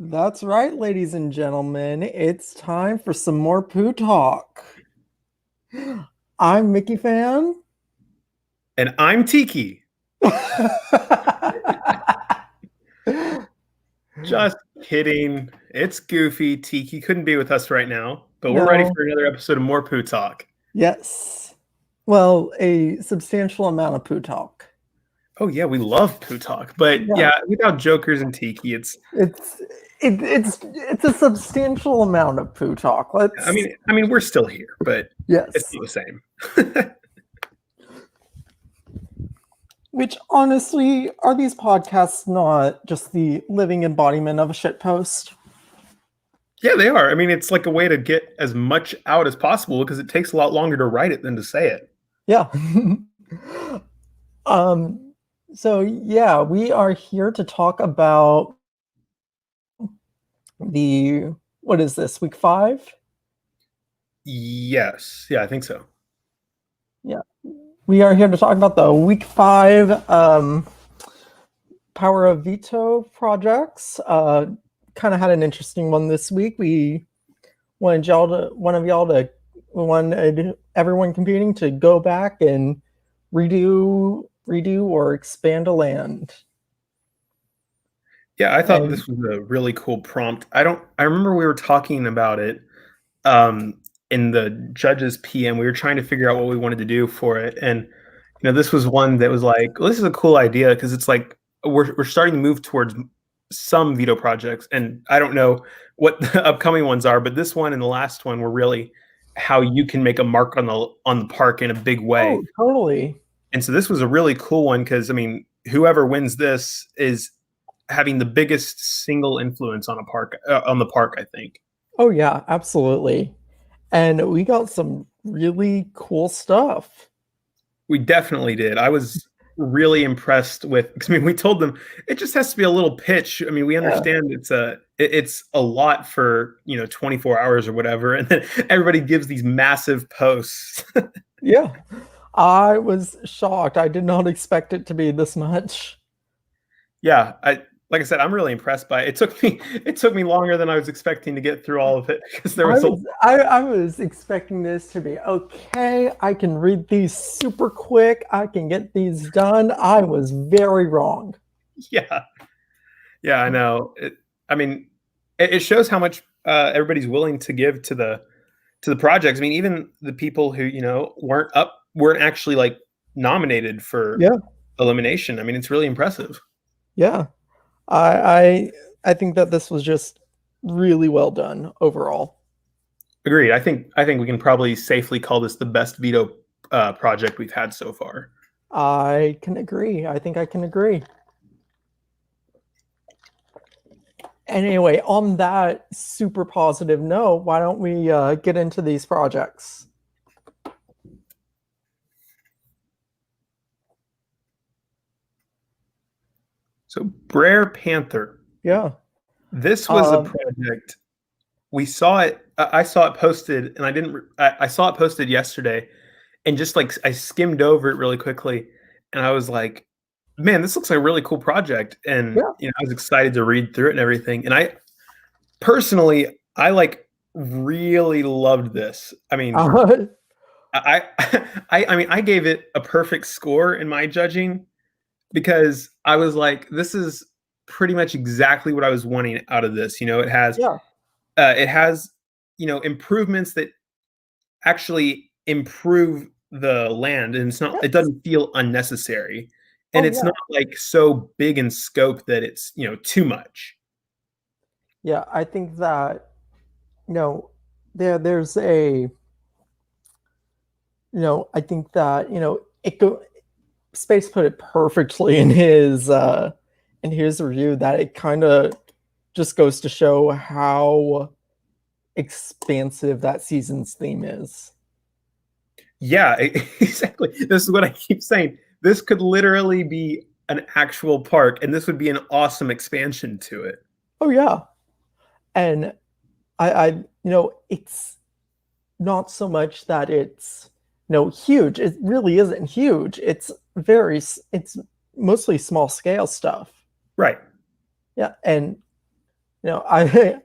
That's right, ladies and gentlemen. It's time for some more poo talk. I'm Mickey Fan. And I'm Tiki. Just kidding. It's goofy. Tiki couldn't be with us right now, but we're ready No, for another episode of More Poo Talk. yes. Well, a substantial amount of poo talk. Oh yeah, we love Poo Talk, but Yeah, yeah, without Jokers and Tiki, it's. it's it's a substantial amount of poo talk. I Let's mean, I mean, we're still here, but it's yes. not the same. Which honestly, are these podcasts not just the living embodiment of a shit post? Yeah, they are. I mean, it's like a way to get as much out as possible because it takes a lot longer to write it than to say it. Yeah. um so yeah, we are here to talk about the what is this, week 5? Yes. Yeah, I think so. Yeah. We are here to talk about the week 5 Power of Veto projects. Kind of had an interesting one this week. We wanted everyone competing to go back and redo or expand a land. Yeah, I thought And this was a really cool prompt. I remember we were talking about it um in the judges PM. We were trying to figure out what we wanted to do for it. And this was one that was like, well, this is a cool idea because it's like we're starting to move towards some veto projects. And I don't know what the upcoming ones are, but this one and the last one were really how you can make a mark on the park in a big way. oh, totally. And so this was a really cool one because I mean, whoever wins this is having the biggest single influence on the park, I think. Oh yeah, absolutely. And we got some really cool stuff. We definitely did. I was really impressed with. I mean, we told them it just has to be a little pitch. I mean, we Yeah. understand it's a lot for 24 hours or whatever, and then everybody gives these massive posts. Yeah. I was shocked. I did not expect it to be this much. Yeah, I like I said, I'm really impressed by it. It took me longer than I was expecting to get through all of it because there was a I was expecting this to be okay. I can read these super quick. I can get these done. I was very wrong. yeah. Yeah, I know. I mean, it shows how much everybody's willing to give to the projects. I mean, even the people who weren't actually like nominated for Yeah. elimination. I mean, it's really impressive. Yeah. I think that this was just really well done overall. Agreed. I think we can probably safely call this the best veto project we've had so far. I can agree. I think I can agree. Anyway, on that super positive note, why don't we get into these projects? So, Brer Panther. Yeah. This was a Um, project we saw it. I saw it posted, and I didn't. I saw it posted yesterday, and just like I skimmed over it really quickly, and I was like, "Man, this looks like a really cool project." And yeah. I was excited to read through it and everything. And I personally, I like really loved this. I mean, Uh, I, I mean, I gave it a perfect score in my judging because I was like, "This is pretty much exactly what I was wanting out of this." yeah. It has improvements that actually improve the land, and it Yes. doesn't feel unnecessary, and Oh it's yeah. not like so big in scope that it's too much. Yeah. I think that there's a I think that it go Space put it perfectly in his review that it kind of just goes to show how expansive that season's theme is. Yeah, exactly. This is what I keep saying. This could literally be an actual park, and this would be an awesome expansion to it. Oh yeah. And it's not so much that it's huge. It really isn't huge. It's mostly small scale stuff. Right. Yeah, and I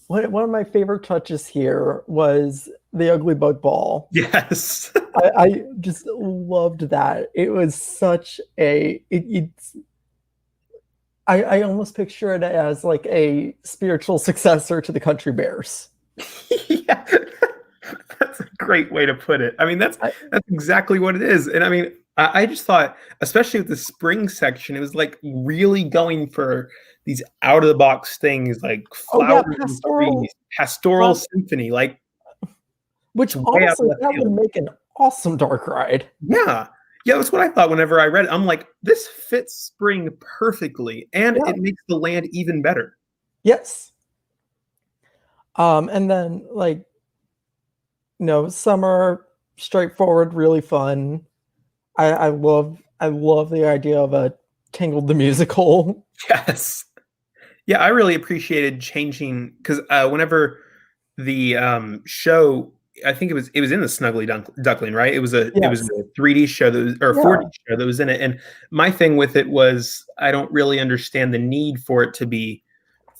one of my favorite touches here was the ugly bug ball. Yes. I just loved that. It was such it's I almost picture it as like a spiritual successor to the Country Bears. Yeah. That's a great way to put it. I mean, I, that's exactly what it is. And I mean, I just thought, especially with the spring section, it was like really going for these out of the box things like oh yeah, flowers and trees, pastoral well, symphony, like it's which way out of honestly left that would field. make an awesome dark ride. Yeah. Yeah, that's what I thought whenever I read it. I'm like, this fits spring perfectly, and Yeah. it makes the land even better. Yes. And then like summer, straightforward, really fun. I love the idea of a Tangled the musical. Yes. Yeah, I really appreciated changing because whenever the show, I think it was in the Snuggly Duckling, right? It was Yes. a 3D show that was, or a Yeah. 4D show that was in it. And my thing with it was I don't really understand the need for it to be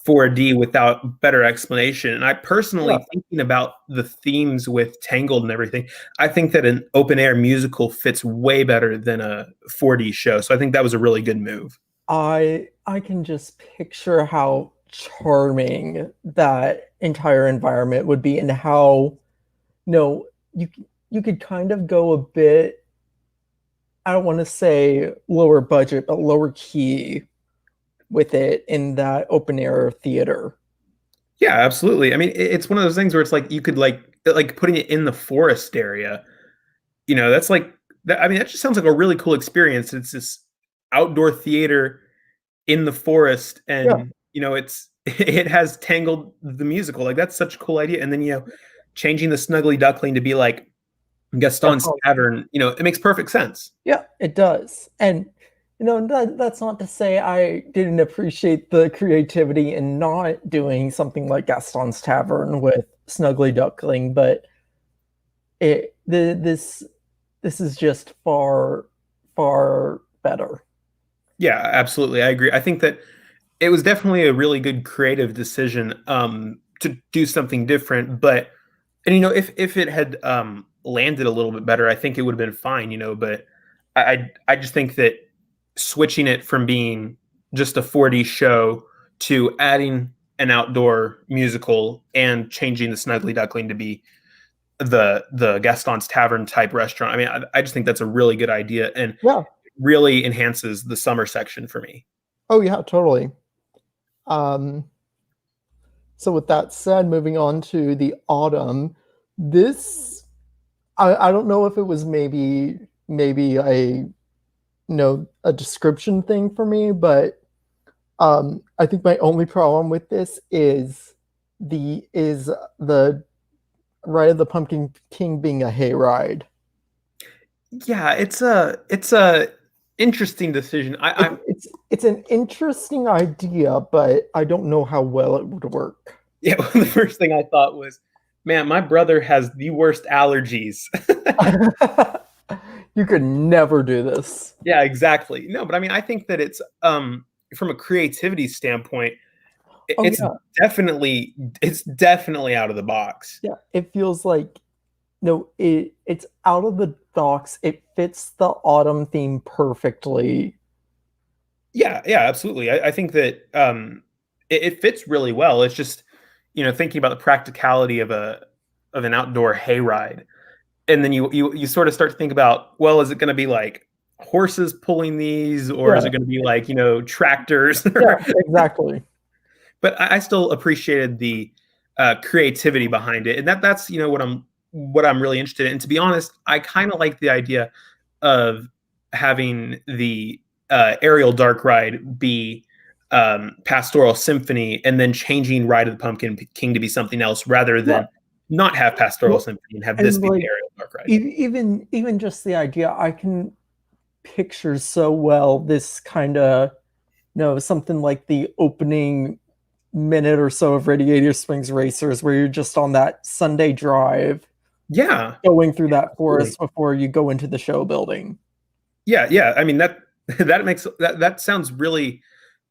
4D without better explanation. And I Yeah. personally, thinking about the themes with Tangled and everything, I think that an open air musical fits way better than a 4D show. So I think that was a really good move. I can just picture how charming that entire environment would be and how no you you could kind of go a bit, I don't want to say lower budget, but lower key with it in that open air theater. Yeah, absolutely. I mean, it's one of those things where it's like you could like putting it in the forest area. You know, that's like that. I mean, that just sounds like a really cool experience. It's this outdoor theater in the forest, Yeah, and it's it has Tangled the musical. Like that's such a cool idea. And then changing the Snuggly Duckling to be like that's Gaston's all. Tavern. It makes perfect sense. Yeah, it does. And that's not to say I didn't appreciate the creativity in not doing something like Gaston's Tavern with Snuggly Duckling, but this is just far better. Yeah, absolutely. I agree. I think that it was definitely a really good creative decision to do something different. But and if it had landed a little bit better, I think it would have been fine. But I just think that switching it from being just a 4D show to adding an outdoor musical and changing the Snuggly Duckling to be the Gaston's Tavern type restaurant. I mean, I just think that's a really good idea and Yeah. really enhances the summer section for me. Oh yeah, totally. Um, so with that said, moving on to the autumn, this I don't know if it was maybe a description thing for me, but I think my only problem with this is the Ride of the Pumpkin King being a hayride. Yeah, it's a interesting decision. It's an interesting idea, but I don't know how well it would work. Yeah, the first thing I thought was, man, my brother has the worst allergies. You could never do this. Yeah, exactly. No, but I mean, I think that it's from a creativity standpoint, Oh it's yeah, definitely out of the box. yeah. It feels like no, it's out of the box. It fits the autumn theme perfectly. Yeah, yeah, absolutely. I think that it fits really well. It's just thinking about the practicality of an outdoor hayride, and then you sort of start to think about, well, is it going to be like horses pulling these, or is Yeah, it going to be like tractors? yeah, exactly. But I still appreciated the creativity behind it, and that's what I'm really interested in. And to be honest, I kind of like the idea of having the aerial dark ride be pastoral symphony, and then changing Ride of the Pumpkin King to be something else, rather Yeah. than not have pastoral Well, symphony and have this and be the like aerial dark ride. even just the idea, I can picture so well this kind of something like the opening minute or so of Radiator Springs Racers, where you're just on that Sunday drive Yeah, going through that absolutely. forest before you go into the show building. Yeah, yeah. I mean that that sounds really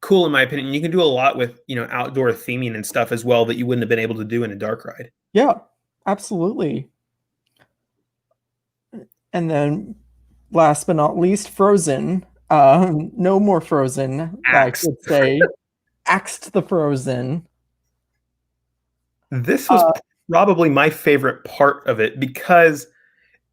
cool in my opinion. You can do a lot with, outdoor theming and stuff as well that you wouldn't have been able to do in a dark ride. Yeah, absolutely. And then last but not least, Frozen. No more Frozen, I Axe. should say. Axed the Frozen. This was Uh, probably my favorite part of it because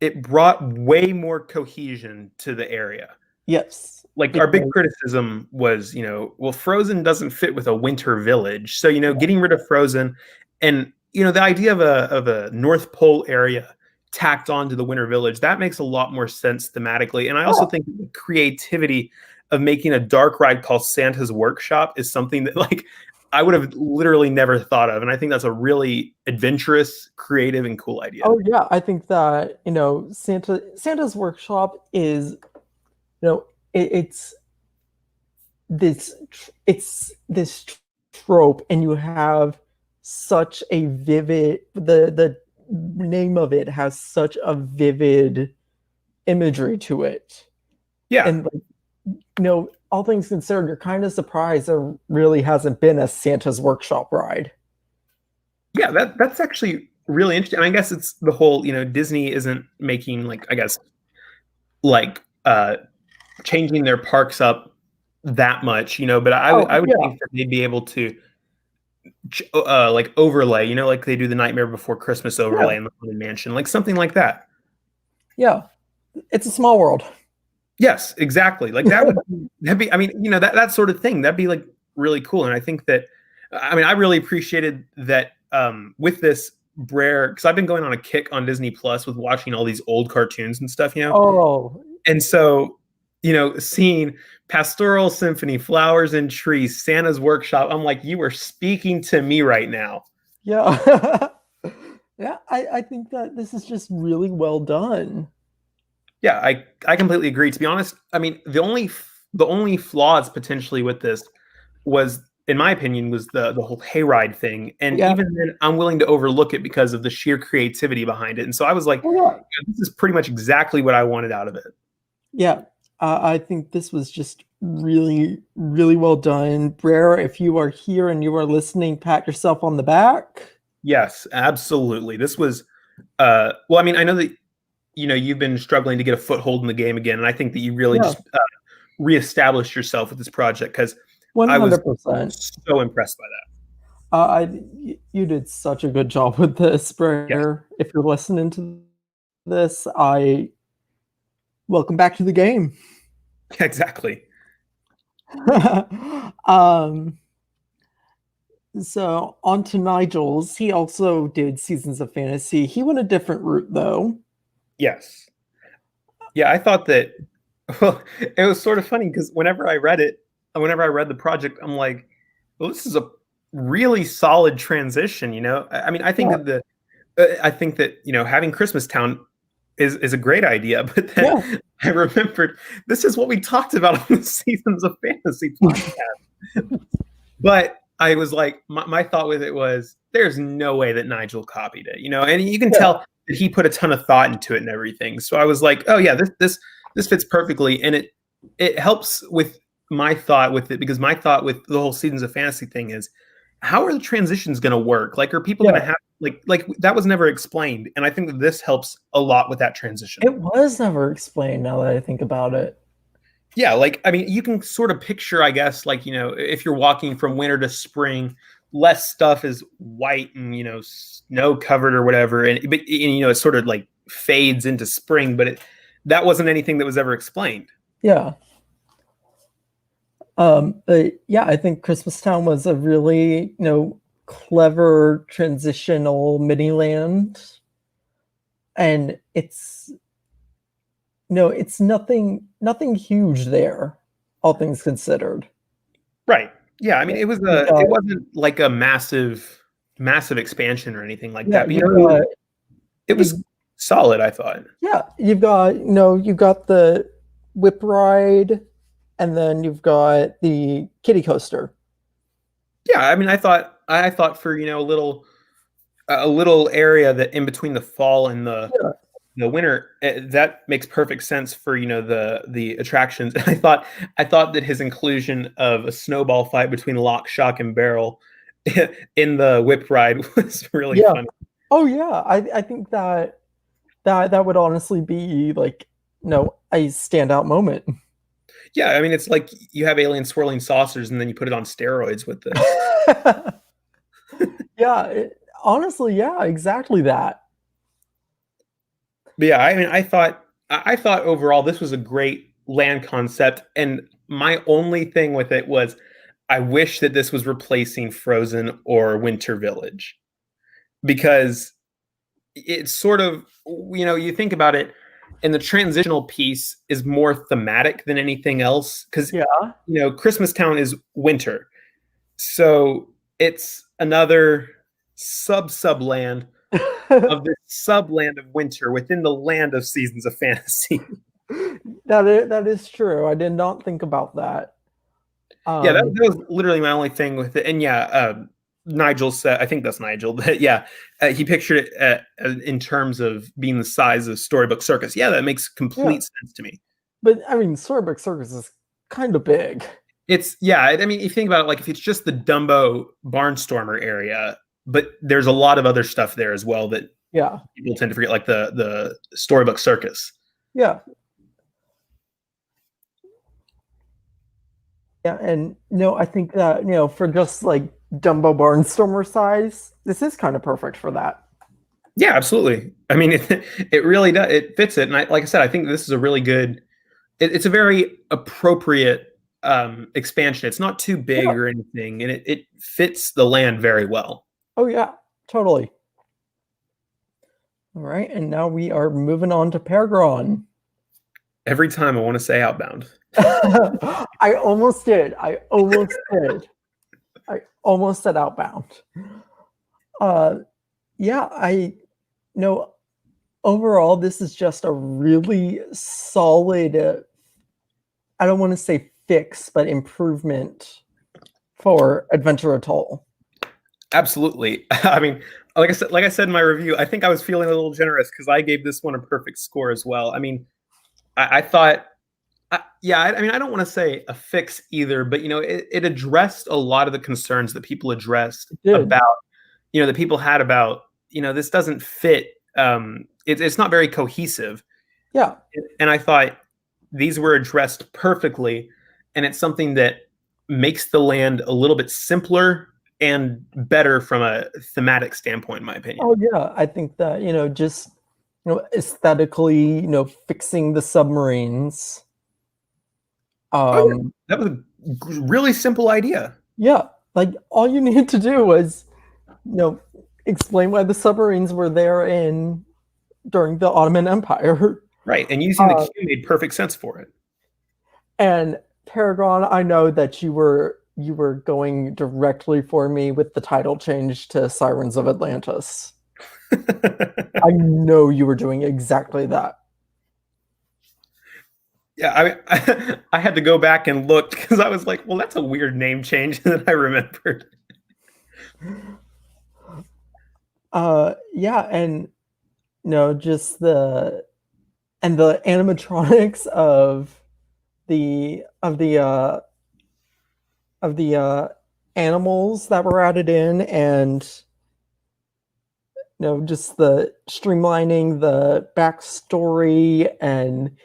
it brought way more cohesion to the area. yes, Like our big because criticism was, well, Frozen doesn't fit with a winter village. So, getting rid of Frozen and, the idea of a North Pole area tacked onto the winter village, that makes a lot more sense thematically. And I also oh, think the creativity of making a dark ride called Santa's Workshop is something that like I would have literally never thought of. And I think that's a really adventurous, creative, and cool idea. oh yeah, I think that, Santa's Workshop is, it's this trope, and you have such a vivid the name of it has such a vivid imagery to it. Yeah. And like, all things considered, you're kind of surprised there really hasn't been a Santa's Workshop ride. Yeah, that's actually really interesting. I guess it's the whole, Disney isn't making like, I guess, like changing their parks up that much, but Oh I would yeah, think that they'd be able to like overlay, like they do the Nightmare Before Christmas yeah, overlay in the Haunted Mansion, like something like that. yeah. It's a small world. Yes, exactly. Like that'd be, I mean, that sort of thing, that'd be like really cool. And I think that, I mean, I really appreciated that with this Brer, because I've been going on a kick on Disney Plus with watching all these old cartoons and stuff, Oh and so, seeing Pastoral Symphony, Flowers and Trees, Santa's Workshop, I'm like, you are speaking to me right now. yeah. Yeah, I think that this is just really well done. Yeah, I completely agree. To be honest, I mean, the only flaws potentially with this was, in my opinion, was the whole hayride thing. And Yeah. even then, I'm willing to overlook it because of the sheer creativity behind it. And so I was like, Oh, yeah. this is pretty much exactly what I wanted out of it. Yeah. I think this was just really, really well done. Brer, if you are here and you are listening, pat yourself on the back. Yes, absolutely. This was well, I mean, I know that you've been struggling to get a foothold in the game again, and I think that you really Yeah, just reestablished yourself with this project because I was 100%. so impressed by that. You did such a good job with this, Yes, Brer. If you're listening to this, I welcome back to the game. exactly. um, so on to Nigel's. He also did Seasons of Fantasy. He went a different route though. Yes. Yeah, I thought that. Well, it was sort of funny because whenever I read it, whenever I read the project, I'm like, well, this is a really solid transition. I mean, I think Yeah, that I think that having Christmas Town is a great idea, but yeah, then I remembered this is what we talked about on the Seasons of Fantasy podcast. But I was like, my thought with it was, there's no way that Nigel copied it, and you can yeah, tell that he put a ton of thought into it and everything. So I was like, oh yeah, this fits perfectly, and it helps with my thought with it because my thought with the whole Seasons of Fantasy thing is, how are the transitions going to work? Like, are people going yeah. to have like that was never explained, and I think that this helps a lot with that transition. It was never explained now that I think about it. Yeah, like I mean, you can sort of picture, I guess, like if you're walking from winter to spring, less stuff is white and snow covered or whatever, but it sort of like fades into spring, but that wasn't anything that was ever explained. Yeah. But yeah, I think Christmas Town was a really, clever transitional mini land. And it's nothing huge there, all things considered. Right. Yeah, I mean, Yeah, you've got it wasn't like a massive expansion or anything like yeah, that. But, you've got it you've was solid, I thought. yeah, you've got the whip ride, and then you've got the kiddie coaster. Yeah, I mean, I thought for a little area that in between the fall and the Yeah. the winter, that makes perfect sense for the attractions. I thought that his inclusion of a snowball fight between Lock, Shock, and Barrel in the whip ride was really Yeah. funny. Oh yeah. I think that that would honestly be like, a standout moment. Yeah, I mean it's like you have alien swirling saucers and then you put it on steroids with this. Yeah, honestly, yeah, exactly that. But yeah, I mean I thought overall this was a great land concept, and my only thing with it was I wish that this was replacing Frozen or Winter Village, because it's sort of, you think about it, and the transitional piece is more thematic than anything else, because Yeah. Christmas Town is winter, so it's another sub land of this subland of winter within the land of Seasons of Fantasy. That is true. I did not think about that. Yeah, that, Um, that was literally my only thing with it. And yeah, Nigel said, I think that's Nigel, but yeah, he pictured it in terms of being the size of Storybook Circus. Yeah, that makes yeah, complete sense to me. but I mean, Storybook Circus is kind of big. Yeah, I mean, if you think about it, like if it's just the Dumbo Barnstormer area, but there's a lot of other stuff there as well that Yeah, people tend to forget, like the Storybook Circus. yeah, yeah, and I think that for just like Dumbo Barnstormer size, this is kind of perfect for that. Yeah, absolutely. I mean, it really does. It fits it, and like I said, I think this is a really good. It's a very appropriate expansion. It's not too big Yeah. or anything, and it fits the land very well. Oh yeah, totally. All right, and now we are moving on to Peregrine. Every time I want to say Outbound. I almost did. I almost did. I almost said Outbound. Uh, yeah, know overall this is just a really solid. I don't want to say fix, but improvement for Adventure Atoll. Absolutely. I mean, like I said in my review, I think I was feeling a little generous because I gave this one a perfect score as well. I mean, I thought, yeah, I mean, I don't want to say a fix either, but it addressed a lot of the concerns that people addressed It did. about, that people had about, this doesn't fit. It's not very cohesive, Yeah. and I thought these were addressed perfectly, and it's something that makes the land a little bit simpler and better from a thematic standpoint, in my opinion. Oh yeah. I think that just aesthetically, fixing the submarines. Oh yeah, Um, that was a really simple idea. yeah, like all you needed to do was, you know, explain why the submarines were there in during the Ottoman Empire. Right, and using the Uh, Q made perfect sense for it. and Paragon, I know that you were going directly for me with the title change to Sirens of Atlantis. I know you were doing exactly that. Yeah, I had to go back and look because I was like, well, that's a weird name change, and then I remembered. Yeah, and just the animatronics the of the animals that were added in, and just the streamlining the backstory, and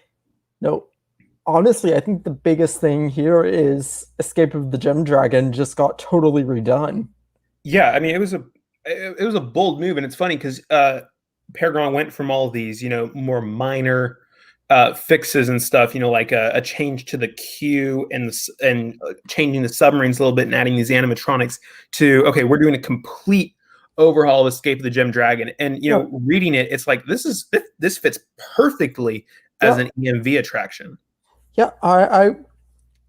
honestly, I think the biggest thing here is Escape of the Gem Dragon just got totally redone. Yeah, I mean, it was a bold move, and it's funny because Paragon went from all of these, more minor fixes and stuff, like a change to the queue and changing the submarines a little bit and adding these animatronics, to okay, we're doing a complete overhaul of Escape of the Gem Dragon, and Yeah, reading it, it's like this fits perfectly as yeah, an EMV attraction. yeah.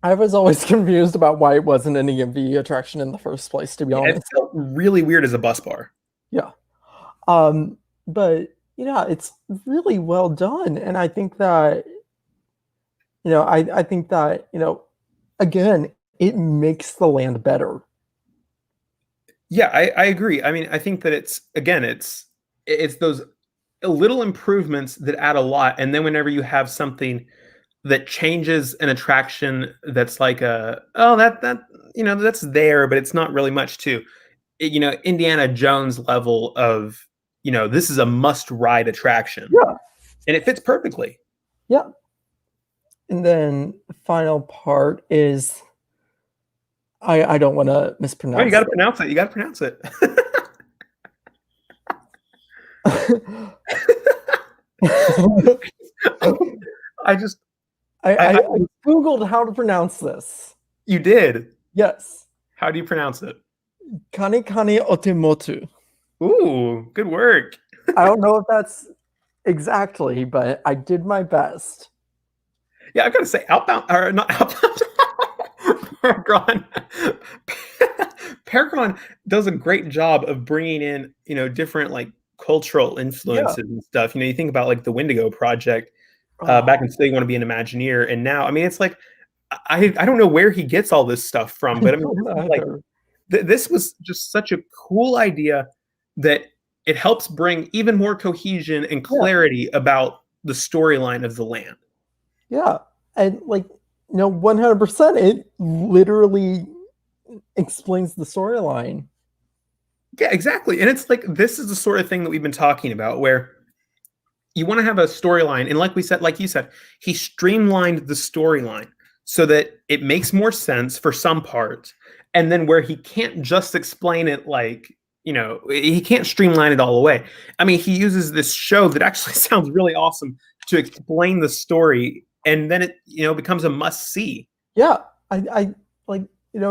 I was always confused about why it wasn't an EMV attraction in the first place, to be Yeah, it honest. felt really weird as a bus bar. Yeah. But yeah, it's really well done. And I think that, I think that, again, it makes the land better. Yeah, I agree. I mean, I think that it's those little improvements that add a lot. And then whenever you have something that changes an attraction that's like that's there, but it's not really much to it, Indiana Jones level of, this is a must ride attraction, Yeah. and it fits perfectly. Yeah. And then the final part is I don't want to Oh, mispronounce you got to pronounce it. You got to pronounce it. I just, I Googled how to pronounce this. you did. Yes. How do you pronounce it? Kani kani otemotu. Ooh, good work. I don't know if that's exactly, but I did my best. Yeah, I've got to say, outbound or not outbound. Paragon, Paragon does a great job of bringing in, different like cultural influences Yeah. and stuff. You think about like the Wendigo project back Oh, in Still You Want to Be an Imagineer, and now, I mean, it's like I don't know where he gets all this stuff from, I but I mean, don't this is like either. this was just such a cool idea that it helps bring even more cohesion and Yeah. clarity about the storyline of the land. Yeah. And 100%, it literally explains the storyline. Yeah, exactly. And it's like this is the sort of thing that we've been talking about where you want to have a storyline, and like we said, like you said, he streamlined the storyline so that it makes more sense for some parts, and then where he can't just explain it, like, he can't streamline it all the way. I mean, he uses this show that actually sounds really awesome to explain the story, and then it becomes a must see. Yeah. I like,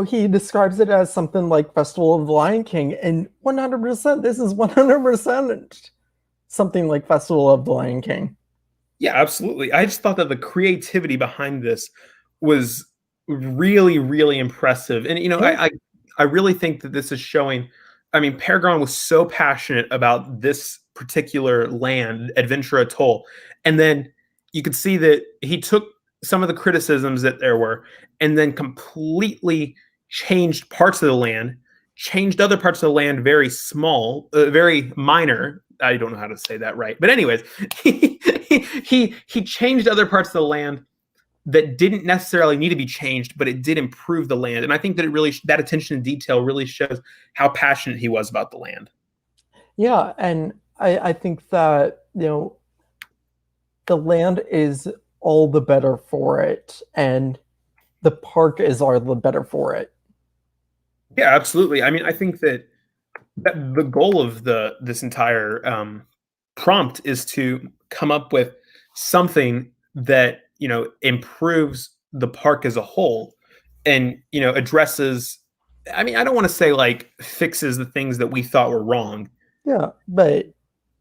he describes it as something like Festival of the Lion King, and 100%, this is 100% something like Festival of the Lion King. Yeah, absolutely. I just thought that the creativity behind this was really, really impressive. And Yeah. I really think that this is showing. I mean, Paragon was so passionate about this particular land, Adventure Atoll, and then you could see that he took some of the criticisms that there were, and then completely changed parts of the land, changed other parts of the land very small, very minor. I don't know how to say that right, but anyways, he changed other parts of the land that didn't necessarily need to be changed, but it did improve the land. And I think that that attention to detail really shows how passionate he was about the land. Yeah, and I think that, the land is all the better for it, and the park is all the better for it. Yeah, absolutely. I mean, I think that the goal of this entire prompt is to come up with something that improves the park as a whole, and addresses. I mean, I don't want to say like fixes the things that we thought were wrong, Yeah, but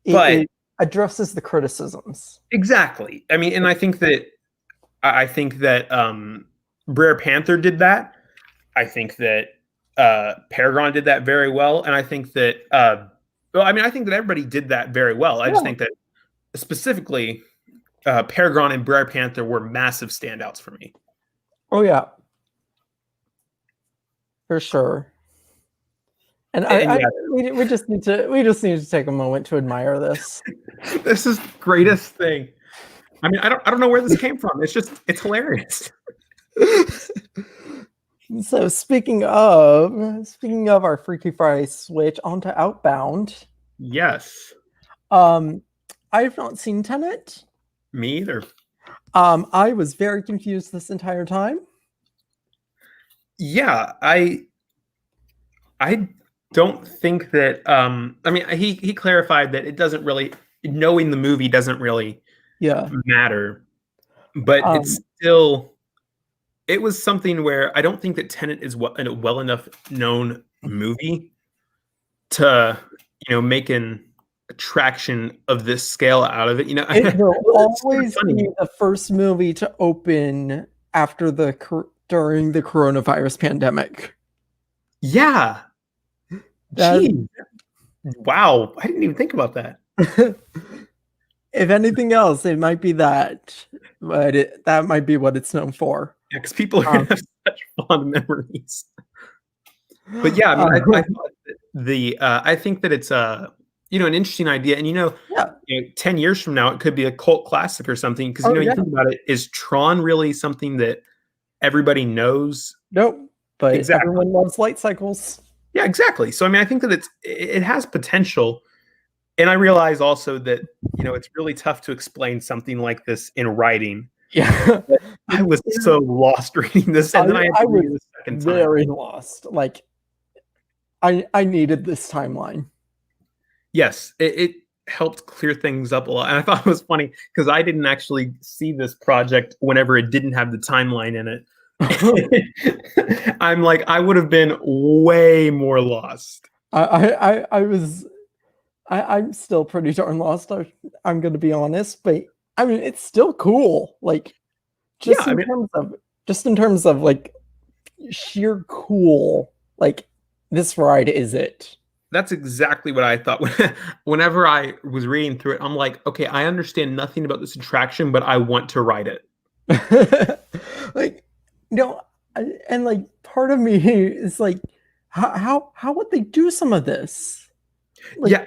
but it addresses the criticisms. exactly. I mean, and I think that Brer Panther did that. I think that Paragon did that very well, and I think that well, I mean, I think that everybody did that very well. I just Yeah. think that specifically Paragon and Brer Panther were massive standouts for me. Oh yeah, for sure. And And I yeah, we just need to take a moment to admire this. this is the greatest thing. I mean, I don't know where this came from. It's hilarious. So speaking of our Freaky Friday switch onto Outbound, Yes, um, I've not seen Tenet. me either. I was very confused this entire time. Yeah, I don't think that I mean he clarified that it doesn't really knowing the movie doesn't really Yeah. matter, but Um, it was something where I don't think that Tenet is a well enough known movie to make an attraction of this scale out of it. it will It's sort of always funny. be the first movie to open after during the coronavirus pandemic. Yeah. That Gee. Wow. I didn't even think about that. if anything else, it might be that, but that might be what it's known for. Yeah, because people are gonna have such fond memories. But yeah, I mean, I thought that I think that an interesting idea. And Yeah. 10 years from now, it could be a cult classic or something. Because Oh you yeah. think about it, is Tron really something that everybody knows? Nope. But Exactly. everyone loves light cycles. Yeah, exactly. So I mean, I think that it has potential. And I realize also that it's really tough to explain something like this in writing. Yeah. But I was so lost reading this, and then I had I to read was it a second time. very lost. Like I needed this timeline. Yes, it helped clear things up a lot. And I thought it was funny because I didn't actually see this project whenever it didn't have the timeline in it. I'm like, I would have been way more lost. I was I'm still pretty darn lost. I'm gonna be honest, but I mean it's still cool. Like Yeah, just I in mean, terms of like sheer cool, like this ride is it. that's exactly what I thought. Whenever I was reading through it, I'm like, okay, I understand nothing about this attraction, but I want to ride it. Like you know, and like part of me is like, how would they do some of this? Like Yeah,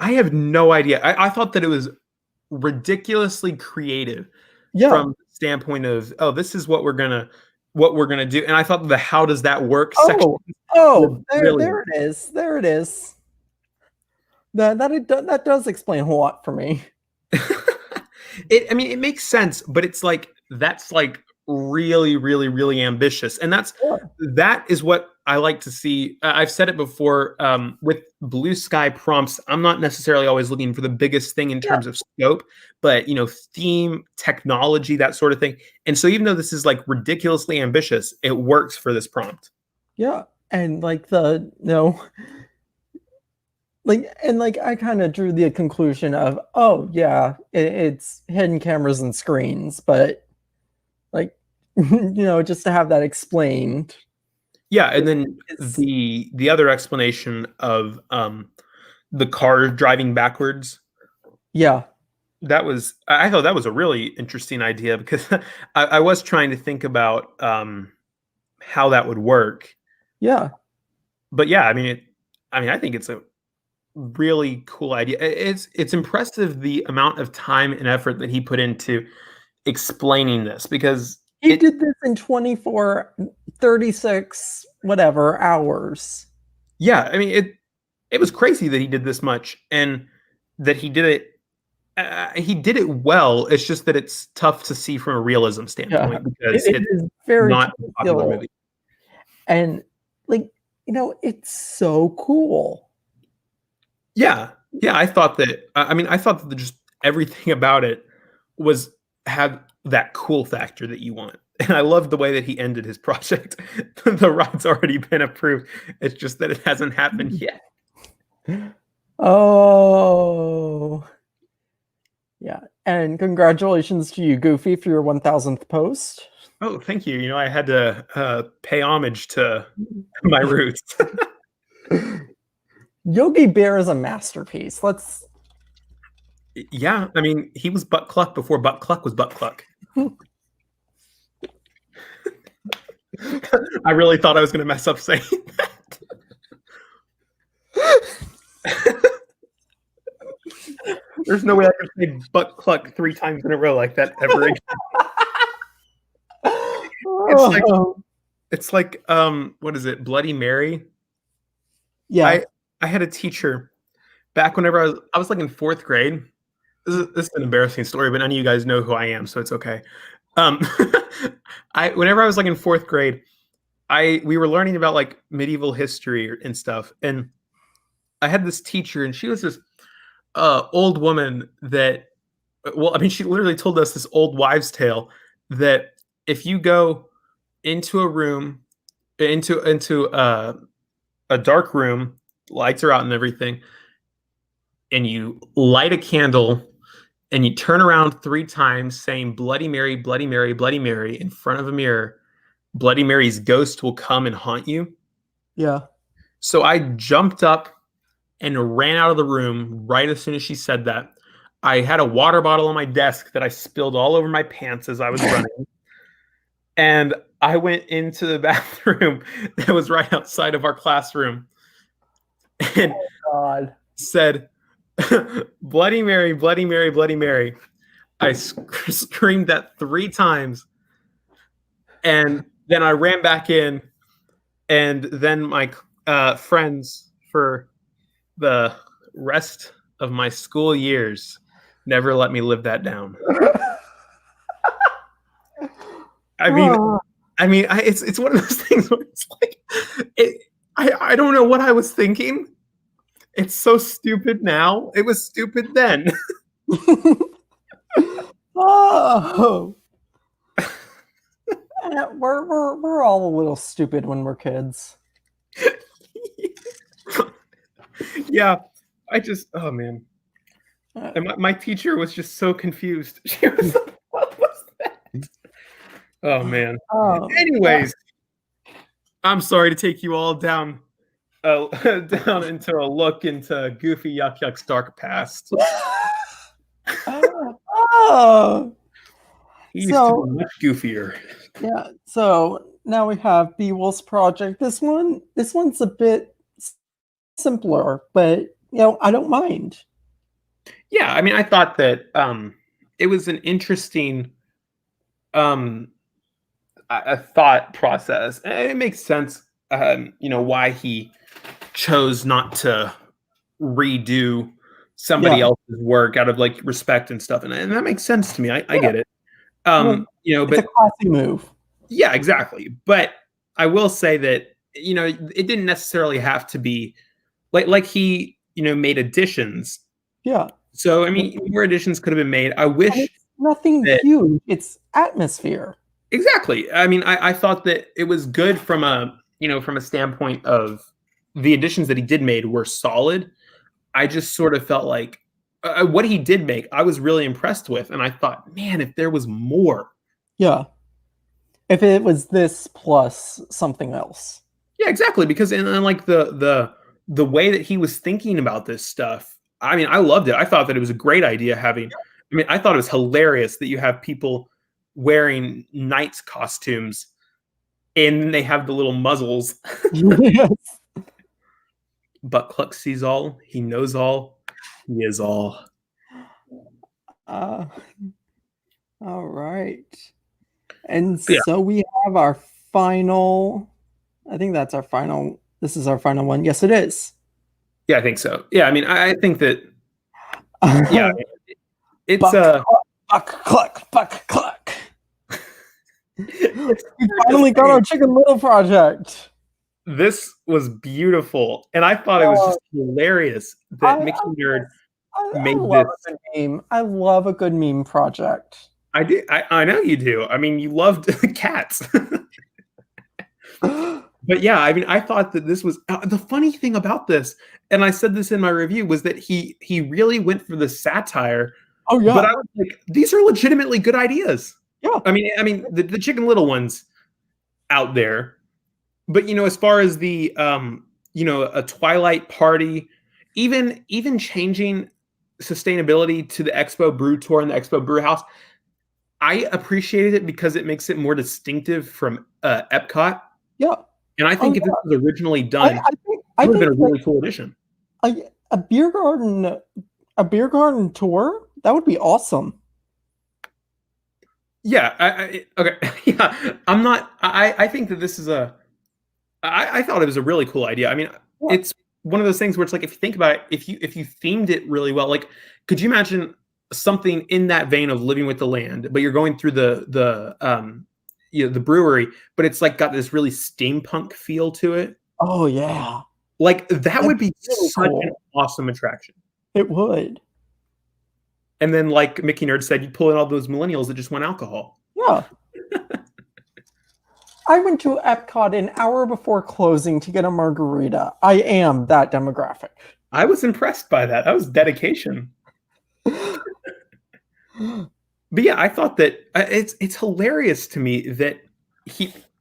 I have no idea. I thought that it was ridiculously creative yeah. from the standpoint of, oh, this is what we're gonna do. And I thought the how does that work section Oh, were oh, there brilliant. it is. There it is. That does explain a whole lot for me. I mean, it makes sense, but it's like that's like really, really, really ambitious, and Yeah, that is what I like to see. I've said it before. With blue sky prompts, I'm not necessarily always looking for the biggest thing in yeah, terms of scope, but theme, technology, that sort of thing. And so, even though this is like ridiculously ambitious, it works for this prompt. yeah. And like the no, like and like I kind of drew the conclusion of, oh yeah, it's hidden cameras and screens, but like just to have that explained. Yeah, and then It's the other explanation of the car driving backwards, yeah, I thought that was a really interesting idea because I was trying to think about how that would work. yeah. But yeah, I mean I think it's a really cool idea. It's impressive the amount of time and effort that he put into explaining this because He it did this in 24, 36, whatever hours. yeah, I mean it was crazy that he did this much and that he did it well. It's just that it's tough to see from a realism Yeah, standpoint because it it's is very not a popular technical, movie. and like it's so cool. Yeah, yeah. I thought that just everything about it was had that cool factor that you want, and I love the way that he ended his project. The ride's already been approved. It's just that it hasn't happened yet. Oh, yeah. And congratulations to you, Goofy, for your 1000th post. Oh, thank you. I had to pay homage to my roots. Yogi Bear is a masterpiece. Let's. Yeah, I mean, he was butt cluck before butt cluck was butt cluck. I really thought I was going to mess up saying that. There's no way I can say butt cluck 3 times in a row like that ever again. It's like Oh, it's like what is it? Bloody Mary. yeah, I had a teacher back whenever I was like in 4th grade. This is an embarrassing story, but none of you guys know who I am, so it's okay. Um, I whenever I was like in 4th grade, we were learning about like medieval history and stuff, and I had this teacher, and she was this old woman that, well, I mean, she literally told us this old wives' tale that if you go into a room, into a dark room, lights are out and everything, and you light a candle and you turn around 3 times saying Bloody Mary, Bloody Mary, Bloody Mary in front of a mirror, Bloody Mary's ghost will come and haunt you. yeah. So I jumped up and ran out of the room right as soon as she said that. I had a water bottle on my desk that I spilled all over my pants as I was running. And I went into the bathroom that was right outside of our classroom and God. said, Bloody Mary, Bloody Mary, Bloody Mary. I screamed that 3 times, and then I ran back in, and then my friends for the rest of my school years never let me live that down. I mean, Ah. it's one of those things where it's like, I don't know what I was thinking. It's so stupid now. It was stupid then. Oh. We're all a little stupid when we're kids. Yeah, oh man. And my teacher was just so confused. She was like, what was that? Oh man. Anyways, I'm sorry to take you all down down into a look into Goofy Yuck Yuck's dark past. Oh. He used to be much goofier. Yeah, so now we have Beowulf's project. This one's a bit simpler, but I don't mind. Yeah, I mean, I thought that it was an interesting a thought process. It makes sense, why he chose not to redo somebody else's work out of like respect and stuff, and that makes sense to me. I get it. It's But a classy move. yeah, exactly. But I will say that it didn't necessarily have to be like he made additions. Yeah. So I mean, more additions could have been made. I wish it's nothing huge. It's atmosphere. Exactly. I mean, I thought that it was good from a standpoint of the additions that he did made were solid. I just sort of felt like what he did make, I was really impressed with, and I thought, man, if there was more. Yeah. If it was this plus something else. Yeah, exactly. Because and like the way that he was thinking about this stuff, I mean, I loved it. I thought that it was a great idea having. I mean, I thought it was hilarious that you have people wearing knights costumes, and they have the little muzzles. Yes. But Cluck sees all. He knows all. He is all. All right. And so we have our final. I think that's our final. This is our final one. Yes, it is. Yeah, I think so. Yeah, I mean, I think that. Yeah, it's buck cluck. We finally got our Chicken Little project. This was beautiful, and I thought it was just hilarious that Mickey Nerd made this. I love a good meme project. I do. I know you do. I mean, you loved cats. But yeah, I mean, I thought that this was the funny thing about this, and I said this in my review, was that he really went for the satire. Oh yeah. But I was like, these are legitimately good ideas. Yeah. I mean, the Chicken Little ones out there, but as far as the a Twilight party, even changing sustainability to the Expo Brew Tour and the Expo Brew House, I appreciated it because it makes it more distinctive from Epcot. Yeah. And I think if this was originally done, it would have been a really cool addition. A beer garden tour, that would be awesome. Yeah. Okay. Yeah. I'm not. I think that this is I thought it was a really cool idea. I mean, it's one of those things where it's like, if you think about it, if you themed it really well, like, could you imagine something in that vein of Living with the Land, but you're going through the brewery, but it's like got this really steampunk feel to it. Oh yeah. Like that would be really such an awesome attraction. It would. And then, like Mickey Nerd said, you pull in all those millennials that just want alcohol. Yeah. I went to Epcot an hour before closing to get a margarita. I am that demographic. I was impressed by that. That was dedication. But yeah, I thought that it's hilarious to me that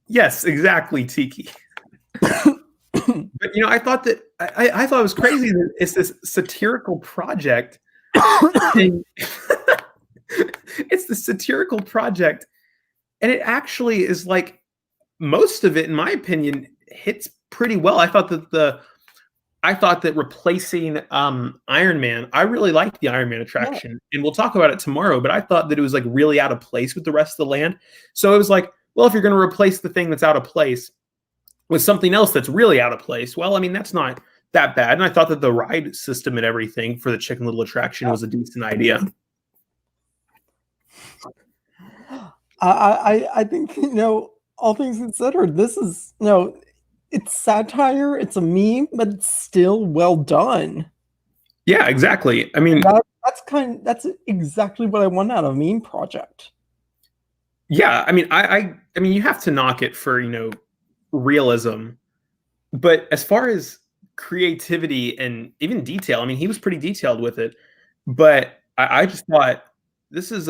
yes, exactly, Tiki. But I thought that I thought it was crazy that it's this satirical project. It's the satirical project, and it actually is like most of it, in my opinion, hits pretty well. I thought that I thought that replacing Iron Man, I really liked the Iron Man Yeah. attraction, and we'll talk about it tomorrow. But I thought that it was like really out of place with the rest of the land. So it was like, well, if you're going to replace the thing that's out of place with something else that's really out of place, well, I mean, that's not that bad. And I thought that the ride system and everything for the Chicken Little attraction was a decent idea. I think, all things considered, this is, it's satire, it's a meme, but it's still well done. Yeah, exactly. I mean, That's exactly what I want out of a meme project. yeah, I mean, I mean, you have to knock it for realism, but as far as creativity and even detail, I mean, he was pretty detailed with it. But I just thought this is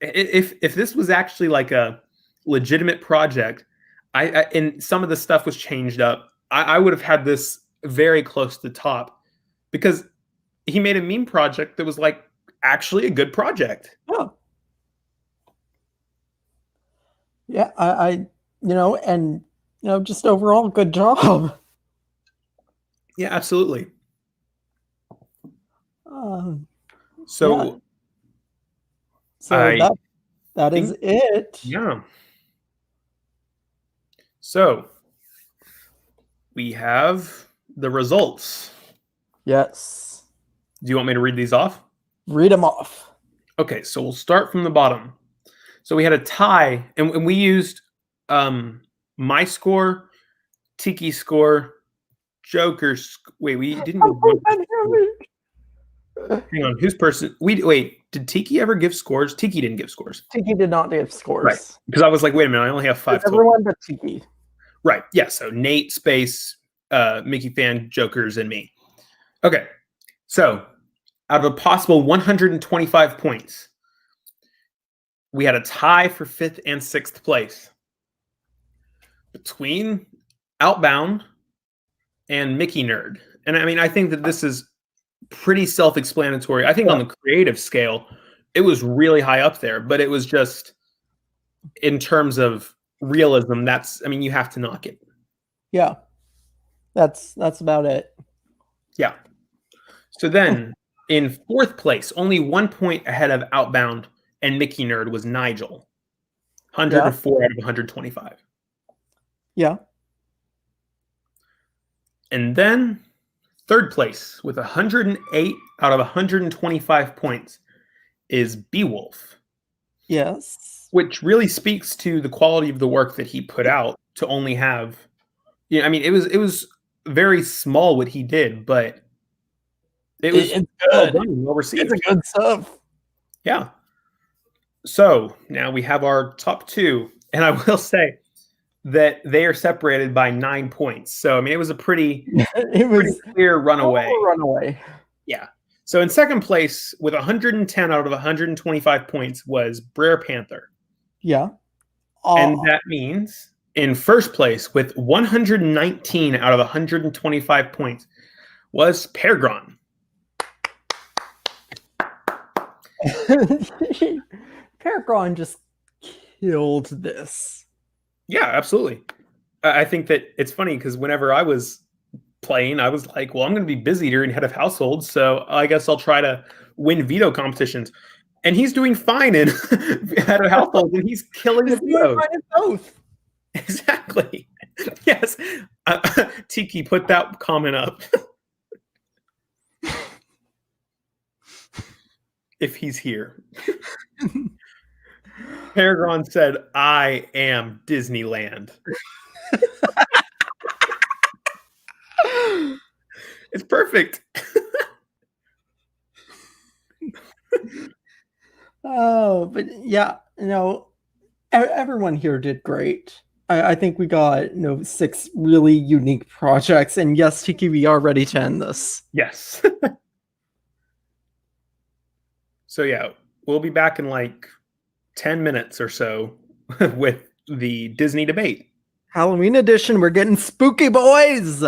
if this was actually like a legitimate project, and some of the stuff was changed up, I would have had this very close to the top because he made a meme project that was like actually a good project. Yeah. Yeah, and just overall good job. Yeah, absolutely. Um, So yeah. So I that is think, it. yeah. So we have the results. Yes. Do you want me to read these off? Read them off. Okay, so we'll start from the bottom. So we had a tie, and we used my score, Tiki score, Joker's. Wait, we didn't. Hang on, whose person? Wait. Did Tiki ever give scores? Tiki didn't give scores. Tiki did not give scores. Right. Because I was like, wait a minute, I only have 5 total. Everyone but Tiki. Right. Yeah. So Nate, Space, Mickey Fan, Jokers, and me. Okay. So out of a possible 125 points, we had a tie for 5th and 6th place between Outbound and Mickey Nerd. And I mean, I think that this is pretty self-explanatory. I think on the creative scale, it was really high up there, but it was just in terms of realism, you have to knock it. Yeah. That's about it. Yeah. So then in 4th place, only 1 point ahead of Outbound and Mickey Nerd was Nigel. 104 out of 125. Yeah. And then 3rd place with 108 out of 125 points is Beowulf. Yes. Which really speaks to the quality of the work that he put out to only have, it was very small what he did, but it's well done and well received. It's a good stuff. Yeah. So now we have our top 2, and I will say that they are separated by 9 points. So it was a pretty clear runaway. Yeah. So in 2nd place with 110 out of 125 points was Brer Panther. Yeah. And that means in 1st place with 119 out of 125 points was Peregrine. Peregrine just killed this. Yeah, absolutely. I think that it's funny because whenever I was playing, I was like, well, I'm going to be busy during head of household, so I guess I'll try to win veto competitions. And he's doing fine in head of household, and he's killing the vetoes. Exactly. Yes. Tiki, put that comment up. If he's here. Peregrine said, I am Disneyland. It's perfect. Oh, but yeah, everyone here did great. I think we got 6 really unique projects, and yes, Tiki, we are ready to end this. Yes. So yeah, we'll be back in like 10 minutes or so with the Disney debate. Halloween edition, we're getting spooky, boys!